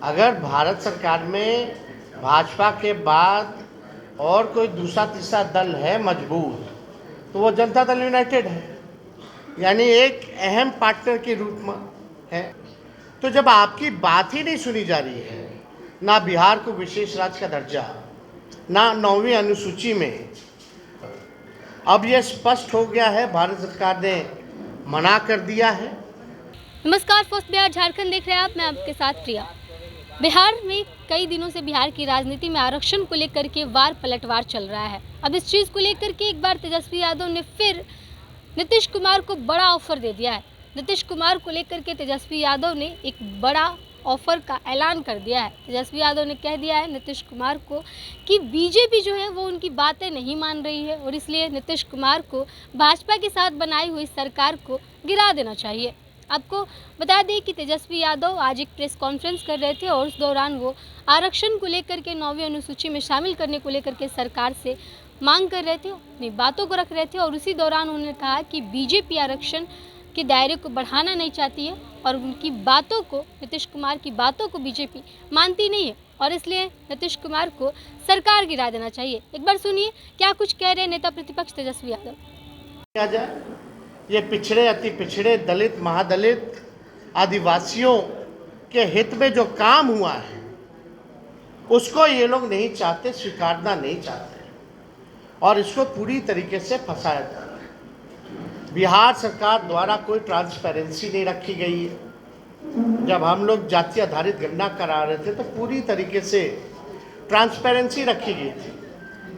अगर भारत सरकार में भाजपा के बाद और कोई दूसरा तीसरा दल है मजबूत, तो वो जनता दल यूनाइटेड है, यानी एक अहम पार्टनर के रूप में है। तो जब आपकी बात ही नहीं सुनी जा रही है, ना बिहार को विशेष राज्य का दर्जा, ना 9वीं अनुसूची में, अब यह स्पष्ट हो गया है, भारत सरकार ने मना कर दिया है। नमस्कार, फर्स्ट बिहार झारखंड देख रहे हैं आप, मैं आपके साथ प्रिया। बिहार में कई दिनों से बिहार की राजनीति में आरक्षण को लेकर के वार पलटवार चल रहा है। अब इस चीज़ को लेकर के एक बार तेजस्वी यादव ने फिर नीतीश कुमार को बड़ा ऑफर दे दिया है। नीतीश कुमार को लेकर के तेजस्वी यादव ने एक बड़ा ऑफर का ऐलान कर दिया है। तेजस्वी यादव ने कह दिया है नीतीश कुमार को कि बीजेपी जो है वो उनकी बातें नहीं मान रही है और इसलिए नीतीश कुमार को भाजपा के साथ बनाई हुई सरकार को गिरा देना चाहिए। आपको बता दें कि तेजस्वी यादव आज एक प्रेस कॉन्फ्रेंस कर रहे थे और उस दौरान वो आरक्षण को लेकर के 9वीं अनुसूची में शामिल करने को लेकर के सरकार से मांग कर रहे थे, अपनी बातों को रख रहे थे और उसी दौरान उन्होंने कहा कि बीजेपी आरक्षण के दायरे को बढ़ाना नहीं चाहती है और उनकी बातों को, नीतीश कुमार की बातों को बीजेपी मानती नहीं है और इसलिए नीतीश कुमार को सरकार गिरा देना चाहिए। एक बार सुनिए क्या कुछ कह रहे हैं नेता प्रतिपक्ष तेजस्वी यादव। ये पिछड़े, अति पिछड़े, दलित, महादलित, आदिवासियों के हित में जो काम हुआ है उसको ये लोग नहीं चाहते, स्वीकारना नहीं चाहते और इसको पूरी तरीके से फंसाया जा रहा है। बिहार सरकार द्वारा कोई ट्रांसपेरेंसी नहीं रखी गई है। जब हम लोग जाति आधारित गणना करा रहे थे तो पूरी तरीके से ट्रांसपेरेंसी रखी गई थी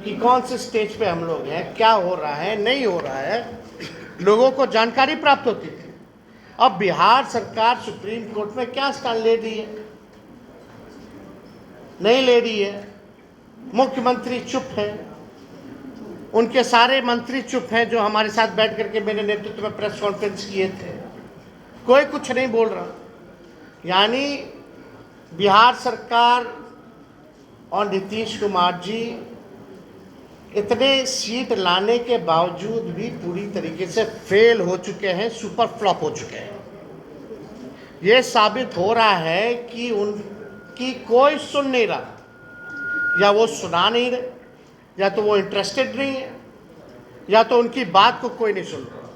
कि कौन से स्टेज पे हम लोग हैं, क्या हो रहा है, नहीं हो रहा है, लोगों को जानकारी प्राप्त होती थी। अब बिहार सरकार सुप्रीम कोर्ट में क्या स्टैंड ले रही है? नहीं ले रही है। मुख्यमंत्री चुप है, उनके सारे मंत्री चुप हैं जो हमारे साथ बैठ करके मेरे नेतृत्व में प्रेस कॉन्फ्रेंस किए थे, कोई कुछ नहीं बोल रहा। यानी बिहार सरकार और नीतीश कुमार जी इतने सीट लाने के बावजूद भी पूरी तरीके से फेल हो चुके हैं, सुपर फ्लॉप हो चुके हैं। ये साबित हो रहा है कि उनकी कोई सुन नहीं रहा, या वो सुना नहीं रहे, या तो वो इंटरेस्टेड नहीं है, या तो उनकी बात को कोई नहीं सुन रहा।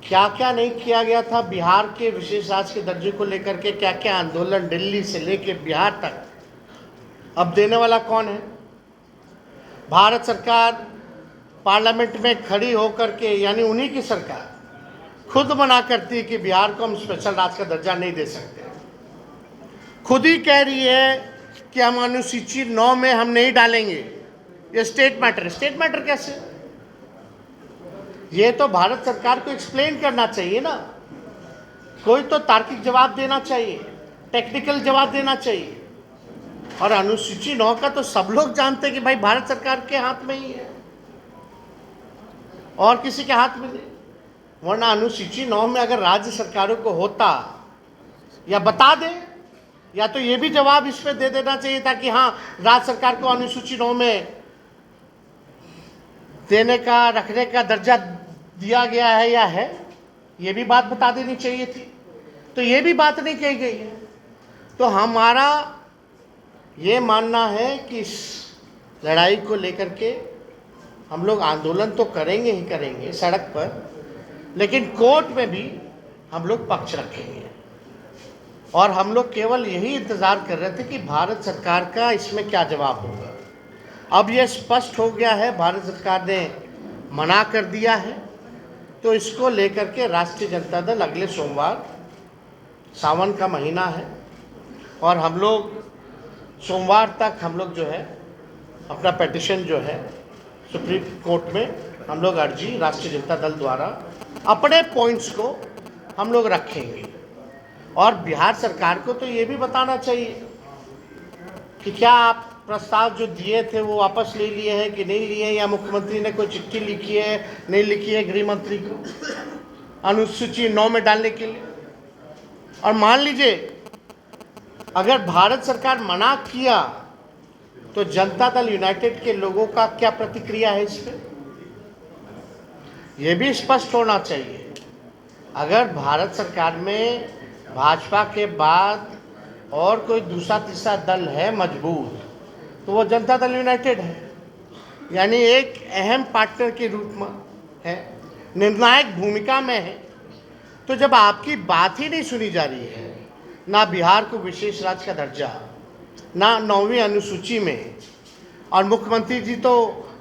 क्या क्या नहीं किया गया था बिहार के विशेष राज्य के दर्जे को लेकर के, क्या क्या आंदोलन दिल्ली से लेकर बिहार तक, अब देने वाला कौन है? भारत सरकार पार्लियामेंट में खड़ी होकर के, यानी उन्हीं की सरकार खुद मना करती है कि बिहार को हम स्पेशल राज्य का दर्जा नहीं दे सकते। खुद ही कह रही है कि हम अनुसूची 9 में हम नहीं डालेंगे, ये स्टेट मैटर। स्टेट मैटर कैसे? ये तो भारत सरकार को एक्सप्लेन करना चाहिए ना, कोई तो तार्किक जवाब देना चाहिए, टेक्निकल जवाब देना चाहिए। और अनुसूची 9 का तो सब लोग जानते हैं कि भाई भारत सरकार के हाथ में ही है और किसी के हाथ में नहीं। वरना अनुसूची 9 में अगर राज्य सरकारों को होता, या बता दे, या तो ये भी जवाब इस पे दे देना चाहिए था कि हाँ, राज्य सरकार को अनुसूची 9 में देने का, रखने का दर्जा दिया गया है या है, ये भी बात बता देनी चाहिए थी। तो ये भी बात नहीं कही गई है। तो हमारा ये मानना है कि इस लड़ाई को लेकर के हम लोग आंदोलन तो करेंगे ही करेंगे सड़क पर, लेकिन कोर्ट में भी हम लोग पक्ष रखेंगे। और हम लोग केवल यही इंतज़ार कर रहे थे कि भारत सरकार का इसमें क्या जवाब होगा। अब यह स्पष्ट हो गया है, भारत सरकार ने मना कर दिया है, तो इसको लेकर के राष्ट्रीय जनता दल अगले सोमवार, सावन का महीना है और हम लोग सोमवार तक हम लोग जो है अपना पिटीशन जो है सुप्रीम कोर्ट में हम लोग अर्जी राष्ट्रीय जनता दल द्वारा अपने पॉइंट्स को हम लोग रखेंगे। और बिहार सरकार को तो ये भी बताना चाहिए कि क्या आप प्रस्ताव जो दिए थे वो वापस ले लिए हैं कि नहीं लिए, या मुख्यमंत्री ने कोई चिट्ठी लिखी है, नहीं लिखी है गृह मंत्री को अनुसूची 9 में डालने के लिए। और मान लीजिए अगर भारत सरकार मना किया तो जनता दल यूनाइटेड के लोगों का क्या प्रतिक्रिया है इस पे, ये भी स्पष्ट होना चाहिए। अगर भारत सरकार में भाजपा के बाद और कोई दूसरा तीसरा दल है मजबूत, तो वो जनता दल यूनाइटेड है, यानी एक अहम पार्टनर के रूप में है, निर्णायक भूमिका में है। तो जब आपकी बात ही नहीं सुनी जा रही है, ना बिहार को विशेष राज्य का दर्जा, ना 9वीं अनुसूची में, और मुख्यमंत्री जी तो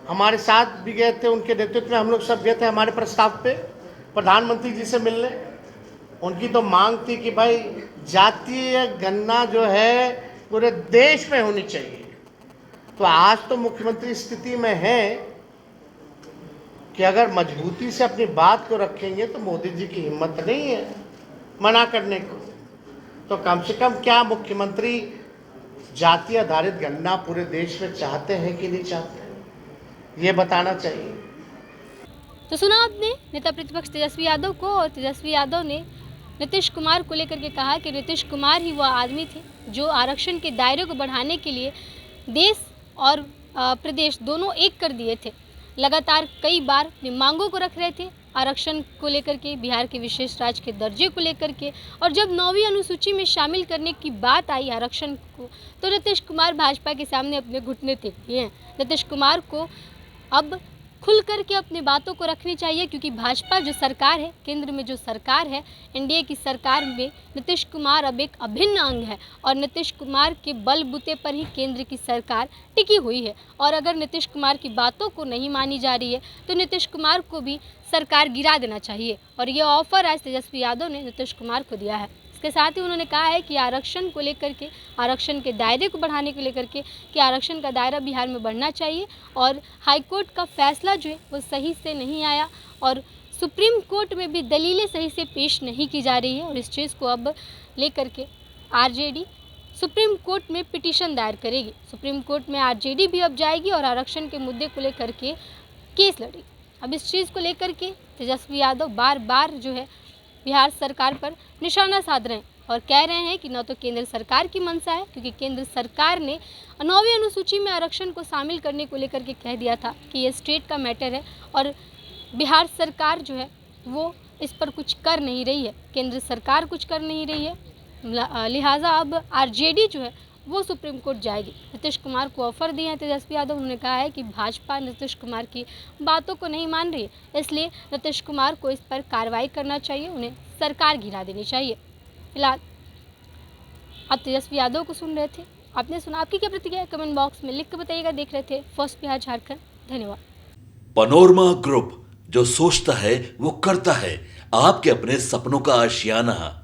हमारे साथ भी गए थे, उनके नेतृत्व में हम लोग सब गए थे हमारे प्रस्ताव पे प्रधानमंत्री जी से मिलने। उनकी तो मांग थी कि भाई जातीय गणना जो है पूरे देश में होनी चाहिए। तो आज तो मुख्यमंत्री स्थिति में है कि अगर मजबूती से अपनी बात को रखेंगे तो मोदी जी की हिम्मत नहीं है मना करने को। तो कम से कम क्या मुख्यमंत्री जाति आधारित गणना पूरे देश में चाहते हैं कि नहीं चाहते, ये बताना चाहिए। तो सुना आपने नेता प्रतिपक्ष तेजस्वी यादव को, और तेजस्वी यादव ने नीतीश कुमार को लेकर के कहा कि नीतीश कुमार ही वह आदमी थे जो आरक्षण के दायरे को बढ़ाने के लिए देश और प्रदेश दोनों एक कर दिए थे। लगातार कई बार अपनी मांगों को रख रहे थे, आरक्षण को लेकर के, बिहार के विशेष राज्य के दर्जे को लेकर के, और जब 9वीं अनुसूची में शामिल करने की बात आई आरक्षण को, तो नीतीश कुमार भाजपा के सामने अपने घुटने टेक दिए हैं। नीतीश कुमार को अब खुल करके अपनी बातों को रखनी चाहिए, क्योंकि भाजपा जो सरकार है, केंद्र में जो सरकार है, एनडीए की सरकार में नीतीश कुमार अब एक अभिन्न अंग है, और नीतीश कुमार के बलबूते पर ही केंद्र की सरकार टिकी हुई है। और अगर नीतीश कुमार की बातों को नहीं मानी जा रही है तो नीतीश कुमार को भी सरकार गिरा देना चाहिए, और ये ऑफर आज तेजस्वी यादव ने नीतीश कुमार को दिया है। इसके साथ ही उन्होंने कहा है कि आरक्षण को लेकर के, आरक्षण के दायरे को बढ़ाने को लेकर के, कि आरक्षण का दायरा बिहार में बढ़ना चाहिए, और हाईकोर्ट का फैसला जो है वो सही से नहीं आया, और सुप्रीम कोर्ट में भी दलीलें सही से पेश नहीं की जा रही है, और इस चीज़ को अब लेकर के आरजेडी सुप्रीम कोर्ट में पिटीशन दायर करेगी। सुप्रीम कोर्ट में आरजेडी भी अब जाएगी और आरक्षण के मुद्दे को लेकर के केस लड़ेगी। अब इस चीज़ को लेकर के तेजस्वी यादव बार बार जो है बिहार सरकार पर निशाना साध रहे हैं, और कह रहे हैं कि न तो केंद्र सरकार की मंशा है, क्योंकि केंद्र सरकार ने 9वीं अनुसूची में आरक्षण को शामिल करने को लेकर के कह दिया था कि ये स्टेट का मैटर है, और बिहार सरकार जो है वो इस पर कुछ कर नहीं रही है, केंद्र सरकार कुछ कर नहीं रही है। लिहाजा अब आरजेडी जो है वो सुप्रीम कोर्ट जाएगी। नीतीश कुमार को ऑफर दिए हैं तेजस्वी यादव। उन्होंने कहा है कि भाजपा नीतीश कुमार की बातों को नहीं मान रही है, इसलिए नीतीश कुमार को इस पर कार्रवाई करना चाहिए, उन्हें सरकार गिरा देनी चाहिए। फिलहाल आप तेजस्वी यादव को सुन रहे थे, आपने सुना, आपकी क्या प्रतिक्रिया कमेंट बॉक्स में लिख कर बताइएगा। देख रहे थे फर्स्ट बिहार झारखंड। धन्यवाद। पनोरमा ग्रुप, जो सोचता है वो करता है, आपके अपने सपनों का आशियाना।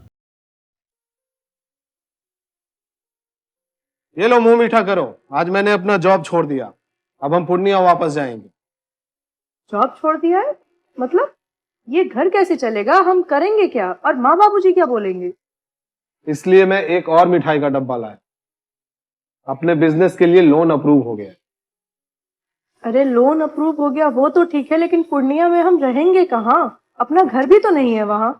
ये लो, मुंह मीठा करो। आज मैंने अपना जॉब छोड़ दिया, अब हम पूर्णिया वापस जाएंगे। जॉब छोड़ दिया है? मतलब ये घर कैसे चलेगा? हम करेंगे क्या? और माँ बाबूजी क्या बोलेंगे? इसलिए मैं एक और मिठाई का डब्बा लाया। अपने बिजनेस के लिए लोन अप्रूव हो गया। अरे लोन अप्रूव हो गया वो तो ठीक है, लेकिन पूर्णिया में हम रहेंगे कहाँ? अपना घर भी तो नहीं है वहाँ।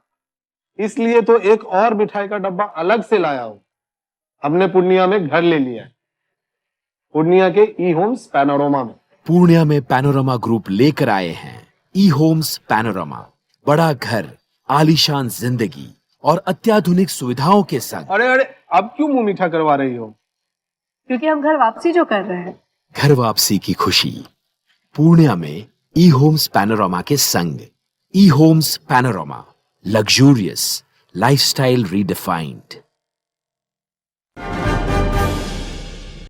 इसलिए तो एक और मिठाई का डब्बा अलग से लाया हूँ। हमने पूर्णिया में घर ले लिया है, पूर्णिया के ई होम्स पैनोरमा में। पूर्णिया में पैनोरमा ग्रुप लेकर आए हैं ई होम्स पैनोरमा। बड़ा घर, आलीशान जिंदगी और अत्याधुनिक सुविधाओं के संग। अरे अरे, अब क्यों मुंह मीठा करवा रही हो? क्योंकि हम घर वापसी जो कर रहे हैं। घर वापसी की खुशी पूर्णिया में ई होम्स पैनोरमा के संग। ई Homes Panorama, luxurious lifestyle redefined.